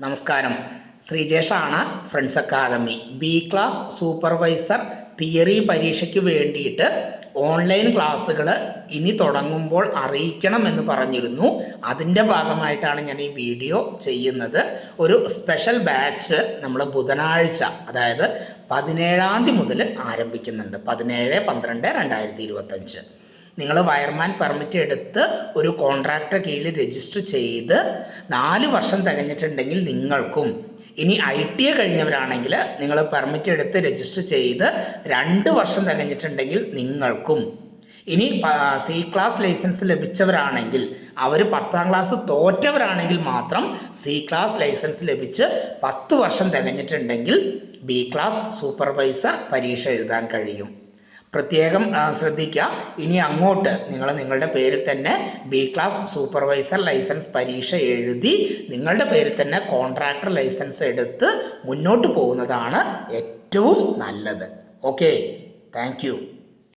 നമസ്കാരം. ശ്രീജേഷാണ്, friends academy. B class supervisor theory പരീക്ഷയ്ക്ക് വേണ്ടിയിട്ട് ഓൺലൈൻ ക്ലാസ്സുകൾ ഇനി തുടങ്ങുമ്പോൾ അറിയിക്കണം എന്ന് പറഞ്ഞിരുന്നു. അതിൻ്റെ ഭാഗമായിട്ടാണ് ഞാൻ ഈ വീഡിയോ ചെയ്യുന്നത്. ഒരു സ്പെഷ്യൽ ബാച്ച് നമ്മൾ ബുധനാഴ്ച, അതായത് 17-ാം തീയതി മുതൽ ആരംഭിക്കുന്നുണ്ട്. 17/12/2025. നിങ്ങൾ വയർമാൻ പെർമിറ്റ് എടുത്ത് ഒരു കോൺട്രാക്ടർ കീഴിൽ രജിസ്റ്റർ ചെയ്ത് 4 വർഷം തികഞ്ഞിട്ടുണ്ടെങ്കിൽ നിങ്ങൾക്കും, ഇനി ITA കഴിഞ്ഞവരാണെങ്കിൽ നിങ്ങൾ പെർമിറ്റ് എടുത്ത് രജിസ്റ്റർ ചെയ്ത് 2 വർഷം തികഞ്ഞിട്ടുണ്ടെങ്കിൽ നിങ്ങൾക്കും, ഇനി C ക്ലാസ് ലൈസൻസ് ലഭിച്ചവരാണെങ്കിൽ, അവർ 10ാം ക്ലാസ് തോറ്റവരാണെങ്കിൽ മാത്രം C ക്ലാസ് ലൈസൻസ് ലഭിച്ച് 10 വർഷം തികഞ്ഞിട്ടുണ്ടെങ്കിൽ B ക്ലാസ് സൂപ്പർവൈസർ പരീക്ഷ എഴുതാൻ കഴിയും. പ്രത്യേകം ശ്രദ്ധിക്കുക. ഇനി അങ്ങോട്ട് നിങ്ങൾ നിങ്ങളുടെ പേരിൽ തന്നെ B ക്ലാസ് സൂപ്പർവൈസർ ലൈസൻസ് പരീക്ഷ എഴുതി നിങ്ങളുടെ പേരിൽ തന്നെ കോൺട്രാക്ടർ ലൈസൻസ് എടുത്ത് മുന്നോട്ട് പോകുന്നതാണ് ഏറ്റവും നല്ലത്. Okay, thank you.